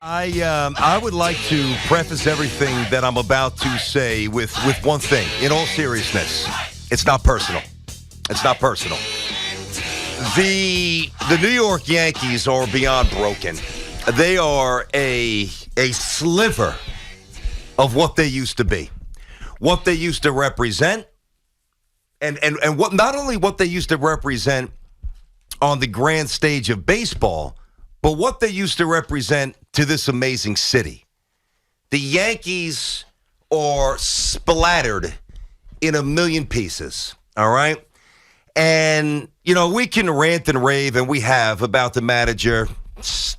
I would like to preface everything that I'm about to say with one thing. In all seriousness, it's not personal. It's not personal. The New York Yankees are beyond broken. They are a sliver of what they used to be, what they used to represent, and what not only what they used to represent on the grand stage of baseball, but what they used to represent to this amazing city. The Yankees are splattered in a million pieces, all right? And, you know, we can rant and rave, and we have, about the manager. It's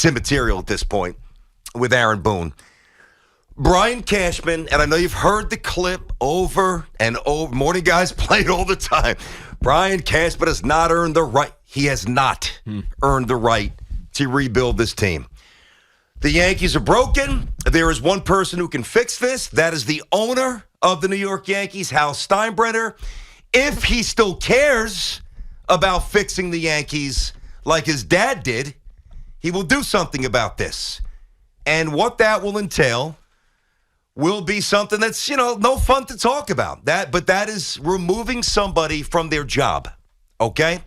immaterial at this point with Aaron Boone. Brian Cashman, and I know you've heard the clip over and over. Morning guys play it all the time. Brian Cashman has not earned the right. He has not earned the right to rebuild this team. The Yankees are broken. There is one person who can fix this. That is the owner of the New York Yankees, Hal Steinbrenner. If he still cares about fixing the Yankees like his dad did, he will do something about this. And what that will entail will be something that's, no fun to talk about. But that is removing somebody from their job, okay?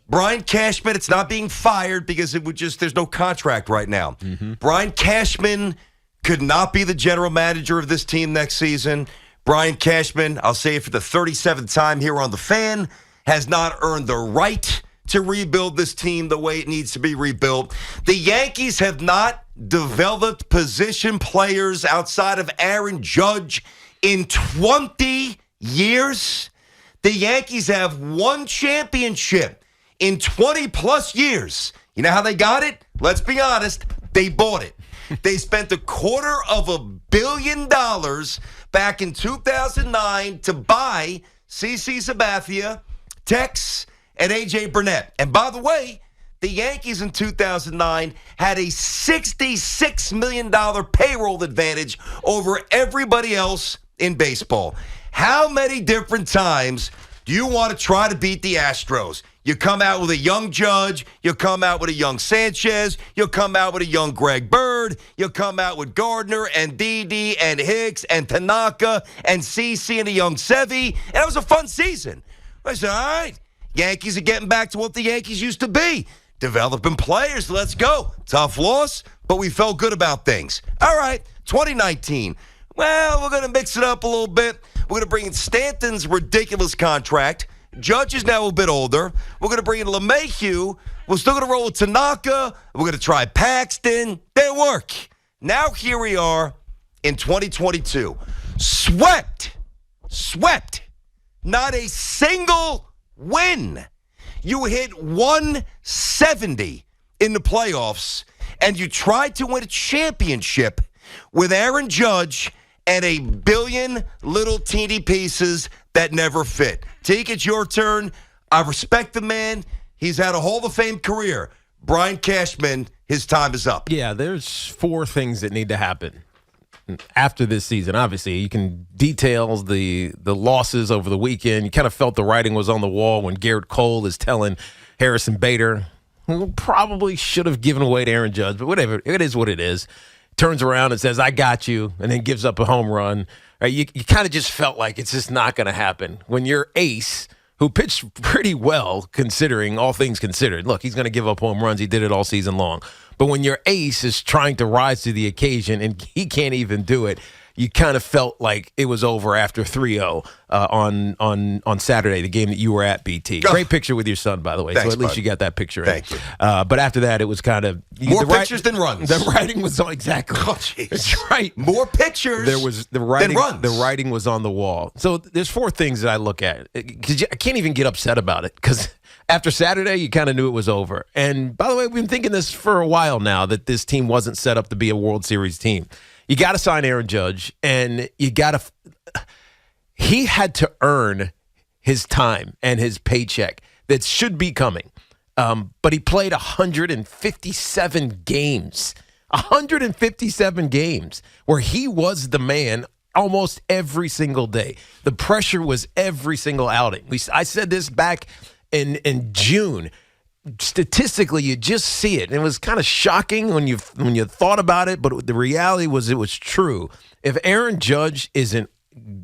Brian Cashman, it's not being fired because there's no contract right now. Mm-hmm. Brian Cashman could not be the general manager of this team next season. Brian Cashman, I'll say it for the 37th time here on the Fan, has not earned the right to rebuild this team the way it needs to be rebuilt. The Yankees have not developed position players outside of Aaron Judge in 20 years. The Yankees have one championship in 20-plus years. You know how they got it? Let's be honest. They bought it. They spent $250 million back in 2009 to buy CeCe Sabathia, Tex, and A.J. Burnett. And by the way, the Yankees in 2009 had a $66 million payroll advantage over everybody else in baseball. How many different times do you want to try to beat the Astros? You come out with a young Judge. You come out with a young Sanchez. You'll come out with a young Greg Bird. You'll come out with Gardner and Didi and Hicks and Tanaka and CeCe and a young Sevy. And it was a fun season. I said, all right, Yankees are getting back to what the Yankees used to be. Developing players. Let's go. Tough loss, but we felt good about things. All right, 2019. Well, we're going to mix it up a little bit. We're going to bring in Stanton's ridiculous contract. Judge is now a bit older. We're going to bring in LeMahieu. We're still going to roll with Tanaka. We're going to try Paxton. Didn't work. Now here we are in 2022. Swept. Not a single win. You hit 170 in the playoffs, and you tried to win a championship with Aaron Judge and a billion little teeny pieces that never fit. Tiki, it's your turn. I respect the man. He's had a Hall of Fame career. Brian Cashman, his time is up. Yeah, there's 4 things that need to happen after this season. Obviously, you can detail the losses over the weekend. You kind of felt the writing was on the wall when Garrett Cole is telling Harrison Bader, who probably should have given away to Aaron Judge, but whatever. It is what it is. Turns around and says, I got you, and then gives up a home run. You kind of just felt like it's just not going to happen. When your ace, who pitched pretty well considering all things considered, look, he's going to give up home runs. He did it all season long. But when your ace is trying to rise to the occasion and he can't even do it, you kind of felt like it was over after 3-0 on Saturday, the game that you were at, BT. Great picture with your son, by the way. Thanks, so at least bud. You got that picture. Thank you. But after that, it was kind of more pictures than runs. The writing was on exactly. Oh, jeez. That's right. More pictures. There was the writing. Than runs. The writing was on the wall. So there's 4 things that I look at because I can't even get upset about it because after Saturday, you kind of knew it was over. And by the way, we've been thinking this for a while now that this team wasn't set up to be a World Series team. You got to sign Aaron Judge, and you got to – he had to earn his time and his paycheck that should be coming. But he played 157 games. 157 games where he was the man almost every single day. The pressure was every single outing. I said this back in June. statistically, you just see it. And it was kind of shocking when you thought about it, but the reality was it was true. If Aaron Judge isn't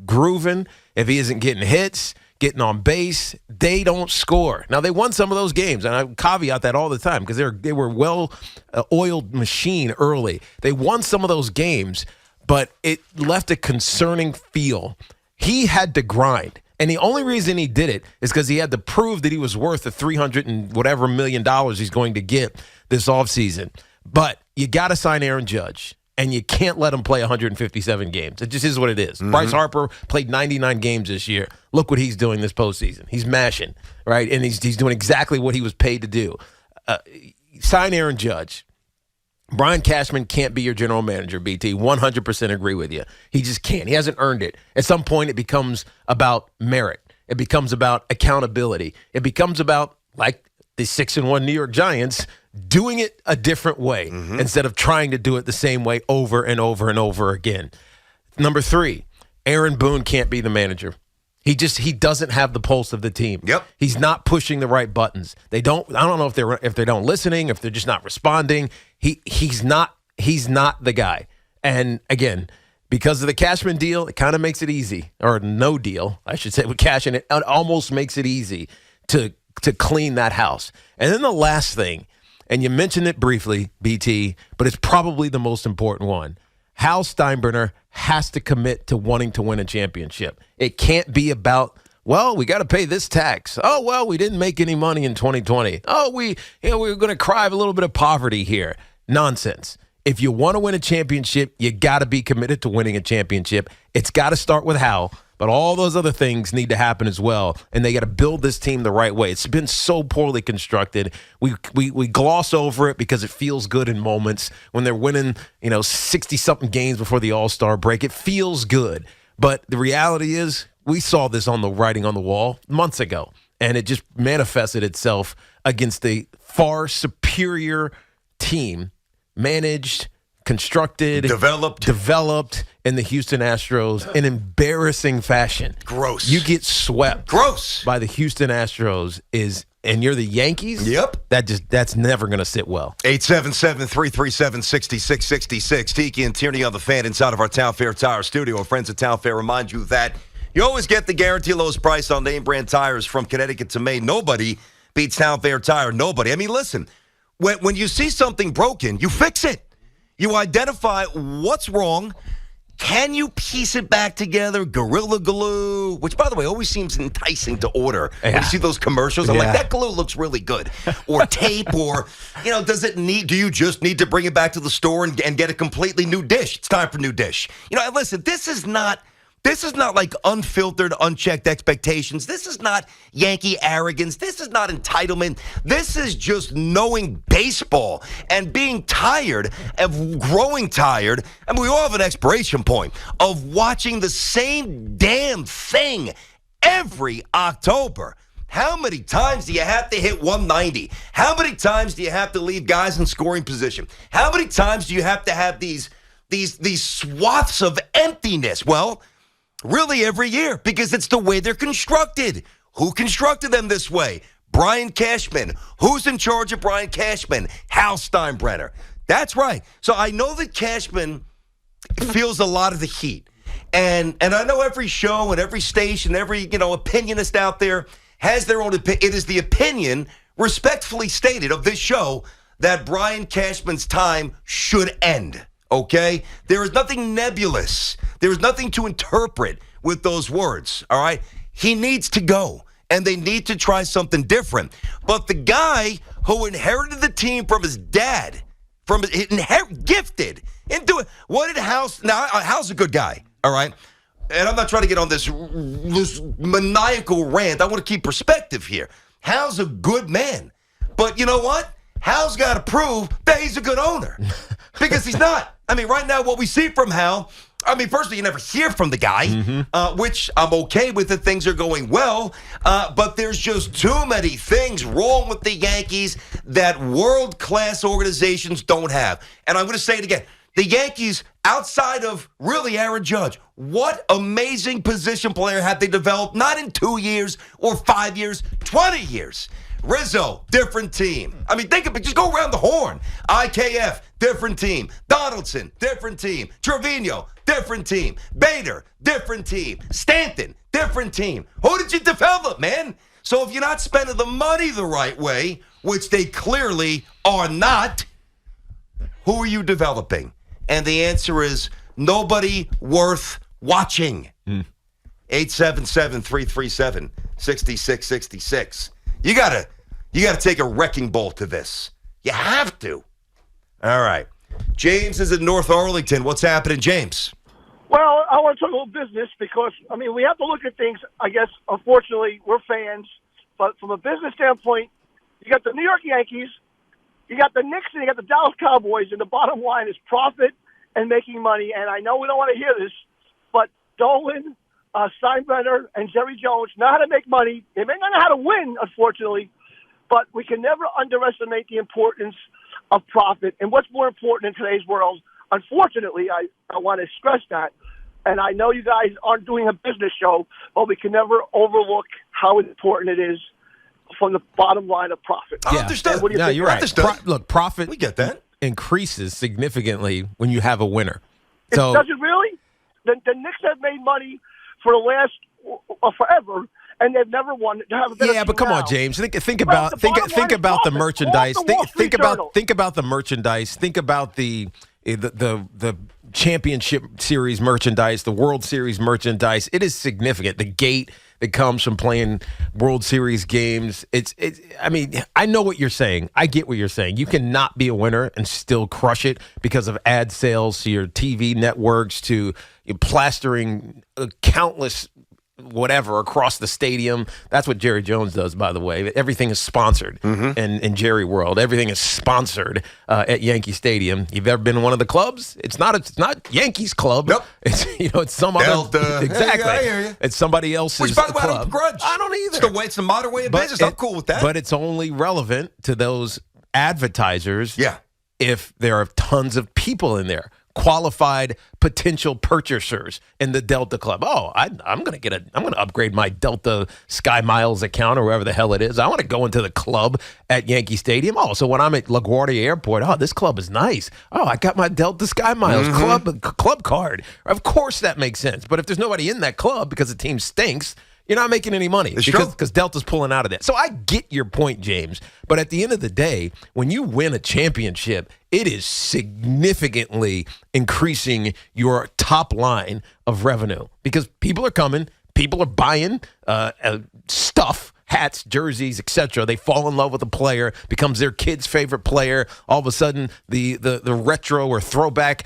grooving, if he isn't getting hits, getting on base, they don't score. Now, they won some of those games, and I caveat that all the time because they were well-oiled machine early. They won some of those games, but it left a concerning feel. He had to grind. And the only reason he did it is because he had to prove that he was worth the $300 and whatever million he's going to get this offseason. But you got to sign Aaron Judge, and you can't let him play 157 games. It just is what it is. Mm-hmm. Bryce Harper played 99 games this year. Look what he's doing this postseason. He's mashing, right? And he's doing exactly what he was paid to do. Sign Aaron Judge. Brian Cashman can't be your general manager, BT. 100% agree with you. He just can't. He hasn't earned it. At some point, it becomes about merit. It becomes about accountability. It becomes about, like the 6-1 New York Giants, doing it a different way instead of trying to do it the same way over and over and over again. Number 3, Aaron Boone can't be the manager. He doesn't have the pulse of the team. Yep. He's not pushing the right buttons. I don't know if they're not listening, if they're just not responding. He's not the guy. And again, because of the Cashman deal, it kind of makes it easy, or no deal, I should say, with Cashman. It almost makes it easy to clean that house. And then the last thing, and you mentioned it briefly, BT, but it's probably the most important one. Hal Steinbrenner has to commit to wanting to win a championship. It can't be about, well, we got to pay this tax. Oh, well, we didn't make any money in 2020. Oh, we're going to cry a little bit of poverty here. Nonsense. If you want to win a championship, you got to be committed to winning a championship. It's got to start with Hal, but all those other things need to happen as well, and they got to build this team the right way. It's been so poorly constructed. We gloss over it because it feels good in moments when they're winning, 60-something games before the All-Star break. It feels good, but the reality is we saw this on the writing on the wall months ago, and it just manifested itself against a far superior team, managed, constructed, developed in the Houston Astros in embarrassing fashion. Gross. You get swept. Gross. By the Houston Astros and you're the Yankees? Yep. That's never going to sit well. 877-337-6666. Tiki and Tierney on the Fan inside of our Town Fair Tire studio. Our friends at Town Fair remind you that you always get the guarantee lowest price on name brand tires from Connecticut to Maine. Nobody beats Town Fair Tire. Nobody. I mean, listen, when you see something broken, you fix it. You identify what's wrong. Can you piece it back together? Gorilla Glue, which, by the way, always seems enticing to order. Yeah. When you see those commercials, I'm like, that glue looks really good. Or tape, or, do you just need to bring it back to the store and get a completely new dish? It's time for new dish. Listen, this is not like unfiltered, unchecked expectations. This is not Yankee arrogance. This is not entitlement. This is just knowing baseball and being tired of growing tired. I mean, we all have an expiration point of watching the same damn thing every October. How many times do you have to hit 190? How many times do you have to leave guys in scoring position? How many times do you have to have these swaths of emptiness? Well, really every year, because it's the way they're constructed. Who constructed them this way? Brian Cashman. Who's in charge of Brian Cashman? Hal Steinbrenner. That's right. So I know that Cashman feels a lot of the heat. And I know every show and every station, every, opinionist out there has their own opinion. It is the opinion, respectfully stated, of this show that Brian Cashman's time should end. Okay? There is nothing nebulous. There is nothing to interpret with those words, all right? He needs to go, and they need to try something different. But the guy who inherited the team from his dad, gifted into it, what did Hal's a good guy, all right? And I'm not trying to get on this maniacal rant. I want to keep perspective here. Hal's a good man. But you know what? Hal's got to prove that he's a good owner because he's not. I mean, right now, what we see from Hal, firstly, you never hear from the guy, which I'm okay with it. Things are going well, but there's just too many things wrong with the Yankees that world-class organizations don't have. And I'm going to say it again. The Yankees, outside of really Aaron Judge, what amazing position player have they developed? Not in 2 years or 5 years, 20 years. Rizzo, different team. I mean, think of it. Just go around the horn. IKF, different team. Donaldson, different team. Trevino, different team. Bader, different team. Stanton, different team. Who did you develop, man? So if you're not spending the money the right way, which they clearly are not, who are you developing? And the answer is nobody worth watching. 877-337-6666. You gotta take a wrecking ball to this. You have to. All right. James is in North Arlington. What's happening, James? Well, I want to talk a little business because, I mean, we have to look at things, I guess, unfortunately, we're fans, but from a business standpoint, you got the New York Yankees, you got the Knicks, and you got the Dallas Cowboys, and the bottom line is profit and making money. And I know we don't want to hear this, but Dolan, Steinbrenner, and Jerry Jones know how to make money. They may not know how to win, unfortunately, but we can never underestimate the importance of profit. And what's more important in today's world, unfortunately, I want to stress that, and I know you guys aren't doing a business show, but we can never overlook how important it is from the bottom line of profit. Yeah. Understood. What do you think? You're right. Look, profit We get that. increases significantly when you have a winner. So Does it really? The Knicks have made money for the last forever, and they've never won. yeah, but come on, James. Think about the merchandise. Think about the merchandise. Think about the championship series merchandise, the World Series merchandise. It is significant. The gate that comes from playing World Series games. I mean, I know what you're saying. I get what you're saying. You cannot be a winner and still crush it because of ad sales to your TV networks, to plastering countless whatever across the stadium. That's what Jerry Jones does, by the way. Everything is sponsored in Jerry World. Everything is sponsored at Yankee Stadium. You've ever been to one of the clubs? It's not Yankees club. Nope. It's some other exactly. I hear you. It's somebody else's Which, by the way, I club. don't begrudge. I don't either. It's the modern way of business. I'm cool with that. But it's only relevant to those advertisers if there are tons of people in there. Qualified potential purchasers in the Delta Club. Oh, I'm going to upgrade my Delta Sky Miles account or wherever the hell it is. I want to go into the club at Yankee Stadium. Oh, so when I'm at LaGuardia Airport, oh, this club is nice. Oh, I got my Delta Sky Miles club card. Of course that makes sense. But if there's nobody in that club because the team stinks, you're not making any money because Delta's pulling out of that. So I get your point, James. But at the end of the day, when you win a championship, it is significantly increasing your top line of revenue because people are coming, people are buying stuff, hats, jerseys, etc. They fall in love with a player, becomes their kid's favorite player. All of a sudden, the retro or throwback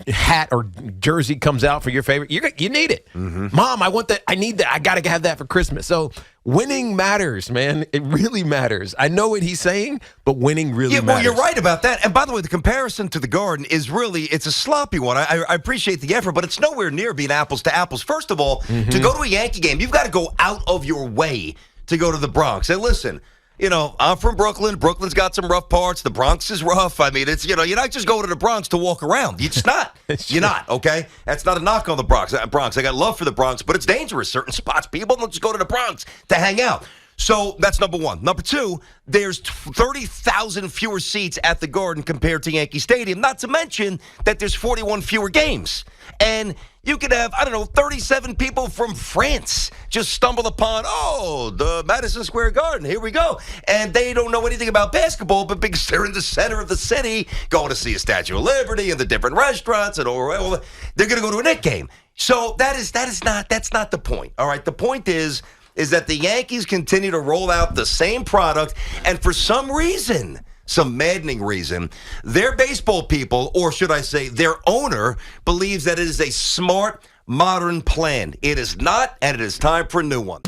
hat or jersey comes out for your favorite. You need it. Mom, I want that. I need that. I got to have that for Christmas. So winning matters, man. It really matters. I know what he's saying, but winning really matters. Well, you're right about that. And by the way, the comparison to the Garden is really, it's a sloppy one. I appreciate the effort, but it's nowhere near being apples to apples. First of all, to go to a Yankee game, you've got to go out of your way to go to the Bronx. And listen, I'm from Brooklyn. Brooklyn's got some rough parts. The Bronx is rough. I mean, it's, you're not just going to the Bronx to walk around. You're just not. You're not, okay? That's not a knock on the Bronx. I got love for the Bronx, but it's dangerous. Certain spots, people don't just go to the Bronx to hang out. So that's number one. Number two, there's 30,000 fewer seats at the Garden compared to Yankee Stadium, not to mention that there's 41 fewer games. And you could have, 37 people from France just stumble upon, the Madison Square Garden. Here we go. And they don't know anything about basketball, but because they're in the center of the city, going to see a Statue of Liberty and the different restaurants, and they're going to go to a Knicks game. So that's not the point. All right, the point is that the Yankees continue to roll out the same product, and for some reason, some maddening reason, their baseball people, or should I say their owner, believes that it is a smart, modern plan. It is not, and it is time for a new one.